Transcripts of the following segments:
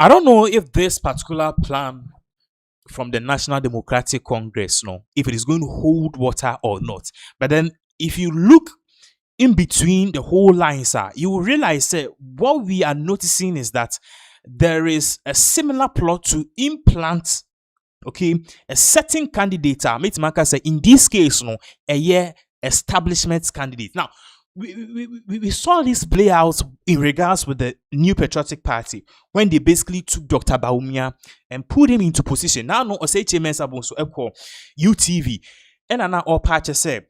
I don't know if this particular plan from the National Democratic Congress, no, if it is going to hold water or not. But then, if you look in between the whole lines, you will realize that what we are noticing is that there is a similar plot to implant, okay, a certain candidate. Say in this case, no, a year establishment candidate. Now, we saw this play out in regards with the New Patriotic Party when they basically took Dr. Baumia and put him into position. Now, no, Osei Mensah so equal UTV. And Anna or Pacha said,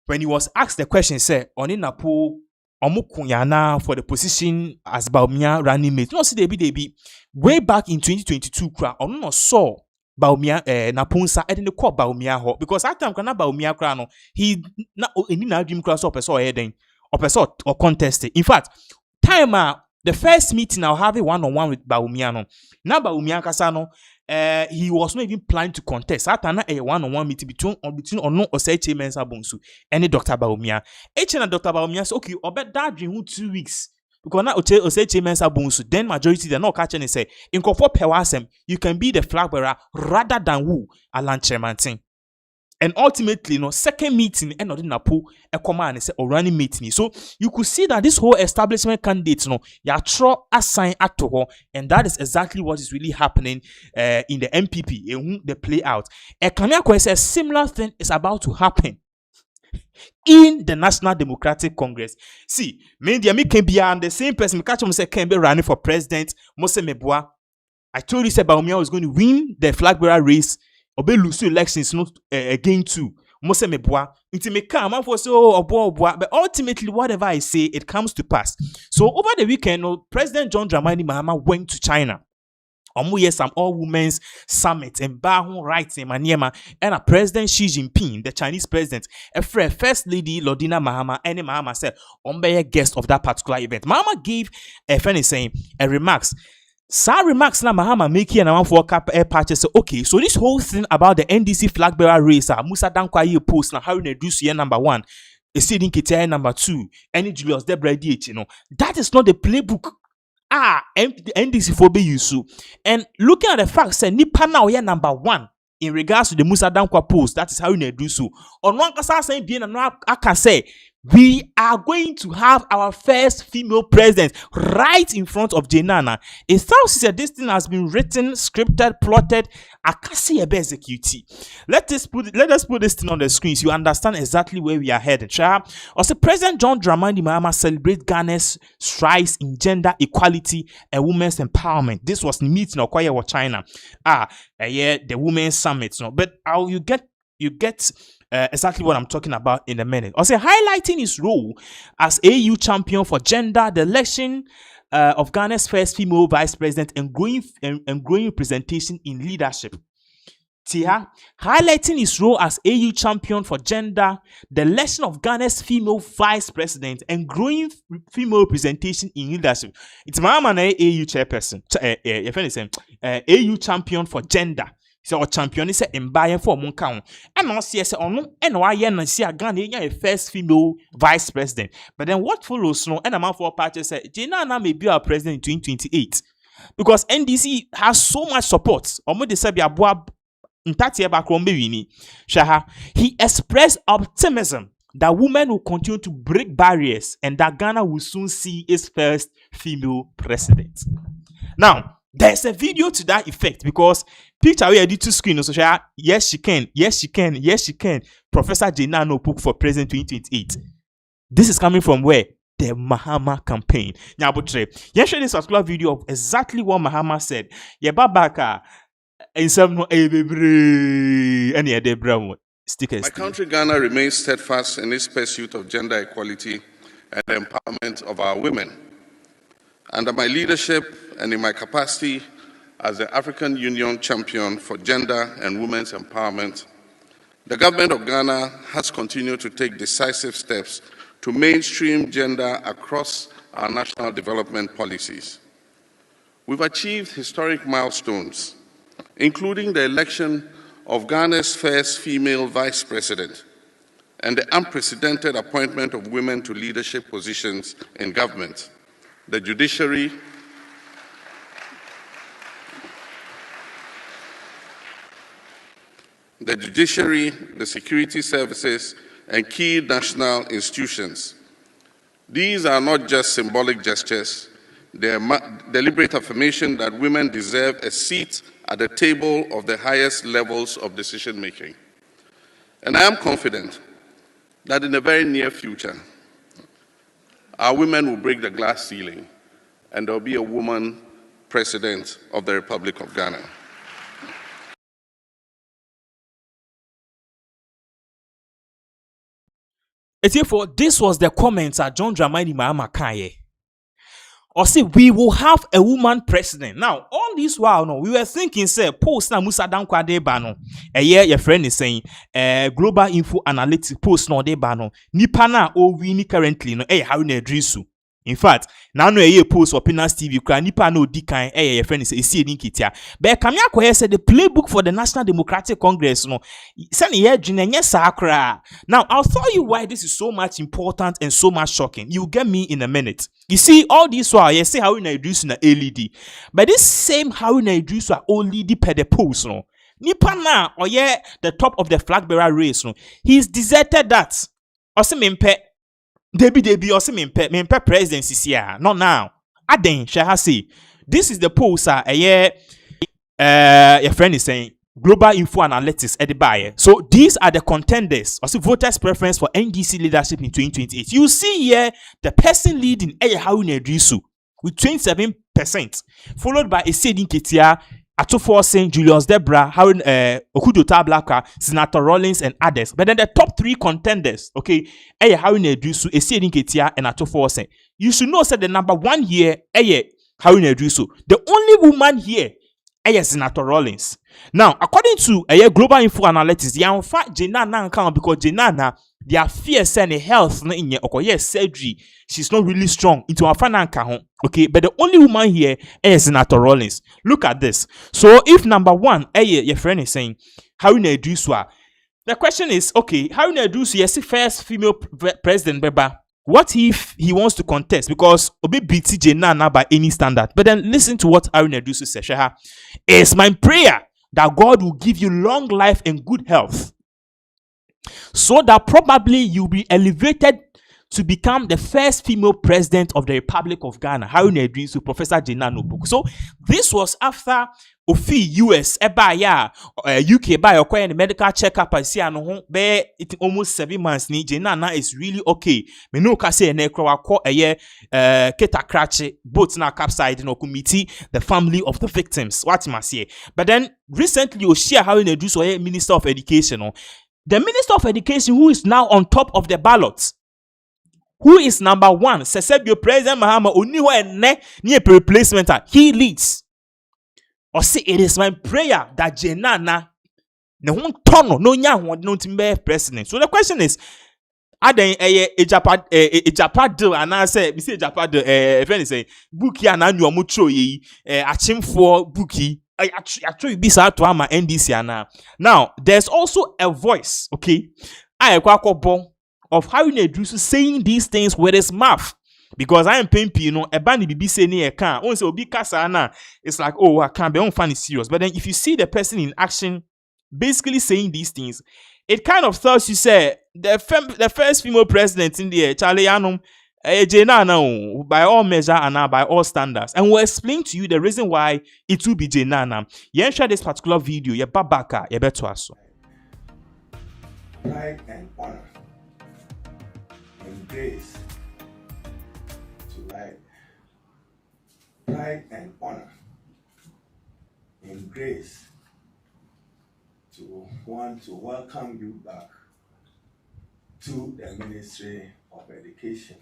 when he was asked the question, said, on in Napo, Omukunyana for the position as Baumia running mate. No, see, they be way back in 2022, on no saw Baumia Napunsa and the call Baumia ho because that time kana Baumia krano he na dream class up so heading or contested. In fact, time the first meeting I'll have a one-on-one with Baumia now Baumia kasano he was not even planning to contest. That a one-on-one meeting between or no or say Mensah Bonsu and Dr. Baumia. And Dr. Baumia said, okay, I bet that dream 2 weeks. Because now say Mensah Bonsu, then majority they're not catching and say in for pewasem you can be the flag bearer rather than who Alan Chairman thing. And ultimately, second meeting and not in a pool a command and say or running meeting. So you could see that this whole establishment candidates ya throw assign at her, and that is exactly what is really happening in the MPP and the play out. A Kanya similar thing is about to happen in the National Democratic Congress. See, me can be on the same person. Catch him say can be running for president. Mose Meboa. I told you Baumia was going to win the flag bearer race. Obe lose elections not again too. Mose Meboa. Until me come and for so but ultimately whatever I say it comes to pass. So over the weekend, President John Dramani Mahama went to China. Some all-women's summit and Bahun rights in Maniema and a President Xi Jinping, the Chinese president, a First Lady Lordina Mahama, and Mahama said, be a guest of that particular event. Mahama gave a friend saying a remarks. Sa remarks na Mahama making and one for cap air patches. Okay, so this whole thing about the NDC flag bearer race, Musa Dankwa post now how reduce year number 1, a sitting Kitaya number 2, any Julius Debra DH, that is not the playbook. NDC for be used. And looking at the fact, say Nipa now here number 1 in regards to the Musa Dankwa post. That is how you do so. On one kasa saying being I can say we are going to have our first female president right in front of Naana. It sounds that this thing has been written, scripted, plotted. I can't see a best executee. Let us put this thing on the screen so you understand exactly where we are headed. Also, President John Dramani Mahama celebrate Ghana's strides in gender equality and women's empowerment. This was the meeting of Kwaya China. The women's summit. But how you get exactly what I'm talking about in a minute. Also, highlighting his role as AU champion for gender, the election of Ghana's first female vice president, and growing representation in leadership. Tia, highlighting his role as AU champion for gender, the election of Ghana's female vice president, and growing female representation in leadership. It's my man, AU chairperson, AU champion for gender. So champion is a buyer for Monkau. And now see and why see a Ghana a first female vice president. But then what follows and a man for party said Naana may be our president in 2028. Because NDC has so much support. He expressed optimism that women will continue to break barriers and that Ghana will soon see its first female president. Now, there's a video to that effect because picture we edit to screen so yes she can, yes she can, yes she can. Professor Naana book for president 2028. This is coming from where? The Mahama campaign. Now, but you share this particular video of exactly what Mahama said. Yeah, babaka in some no any other stickers. My country Ghana remains steadfast in its pursuit of gender equality and empowerment of our women. Under my leadership and in my capacity as the African Union champion for gender and women's empowerment, the government of Ghana has continued to take decisive steps to mainstream gender across our national development policies. We've achieved historic milestones, including the election of Ghana's first female vice president and the unprecedented appointment of women to leadership positions in government, the judiciary, the judiciary, the security services, and key national institutions. These are not just symbolic gestures, they are deliberate affirmation that women deserve a seat at the table of the highest levels of decision-making. And I am confident that in the very near future, our women will break the glass ceiling and there will be a woman president of the Republic of Ghana. For this was the comments that John Dramani Mahama Kanye. Or say we will have a woman president. Now, all this while, no, we were thinking, say, post na Musa Dankwa de bano. Your friend is saying, global info analytics post no de bano. Nipa na o wini currently no. How na drisu. In fact, now no post for Pinaxtv kra nipa no di kan your friend is see kitia. But kamya ko say the playbook for the National Democratic Congress no. Send here jinenye sakra. Now, I'll tell you why this is so much important and so much shocking. You get me in a minute. You see, all this while, you say how we introduce na LED. But this same how we introduce our LED per the post, no. Nipa na, or the top of the flag bearer race, no. He's deserted that. Ose mempe, debi, ose mempe presidency siya. Not now. Aden, shall say. This is the post, your friend is saying, global info analytics at the buyer. So these are the contenders. Also, voters' preference for NDC leadership in 2028. You see here the person leading Haruna Idrisu with 27%, followed by Esedin Ketia, Atoforsen, Julius Debra, Okudo Tablaka, Senator Rollins, and others. But then the top three contenders, okay, Haruna Idrisu, Esedin Ketia, and Atoforsen. You should know that the number one here, Haruna Idrisu. The only woman here, Senator Rollins. Now, according to global info analytics, they are fact Naana account because Naana their fears and health in surgery. She's not really strong into our financial. Okay, but the only woman here is Senator Rollins. Look at this. So, if number one, your friend is saying, how you do so? The question is, okay, how you do so? Yes, first female president, Beba. What if he wants to contest? Because Obi BTJ Naana by any standard. But then listen to what Haruna Idrisu says. It's my prayer that God will give you long life and good health, so that probably you'll be elevated to become the first female president of the Republic of Ghana. Haruna Idrisu, Professor Jenna book. So this was after Ofi US UK by acquiring the medical checkup. I see it almost 7 months. Ni Jenna is really okay. Me no kase nekro ko keta crache boat na capside no committee the family of the victims. What must say? But then recently you share Haruna Idrisu, Minister of Education. The Minister of Education who is now on top of the ballot. Who is number one? Sesebio Prez Mahama near replacement. He leads. Or say it is my prayer that Jenna no one tono no nya president. So the question is, are they a Japad deal and I say we say Japad friend is saying bookie and annual mucho achim for bookie. I actually be sad to my NDC now. There's also a voice, okay? I of Haruna Idrisu saying these things with his mouth. Because I am paying a band BB saying a can once will be Kasana. It's like, oh, I can't be on funny serious. But then if you see the person in action basically saying these things, it kind of thoughts you say the first female president in the Charlie Yanum Naana by all measure and by all standards. And we'll explain to you the reason why it will be Naana. You share this particular video, you babaka, you better aso. Pride and honor. And grace to life. Pride and honor and grace to want to welcome you back to the Ministry of Education,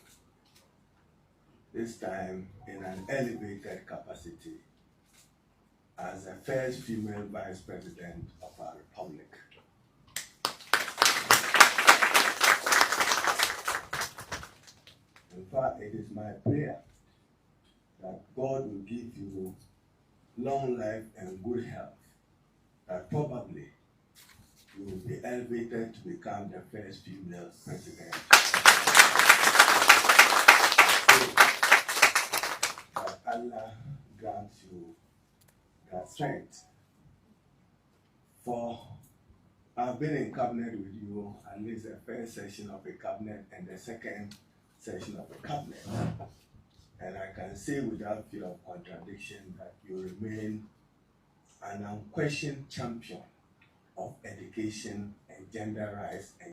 this time in an elevated capacity as the first female vice president of our republic. In fact, it is my prayer that God will give you long life and good health, that probably you will be elevated to become the first female president. That Allah grants you that strength for I've been in cabinet with you at least the first session of the cabinet and the second session of the cabinet. And I can say without fear of contradiction that you remain an unquestioned champion of education and gender rights and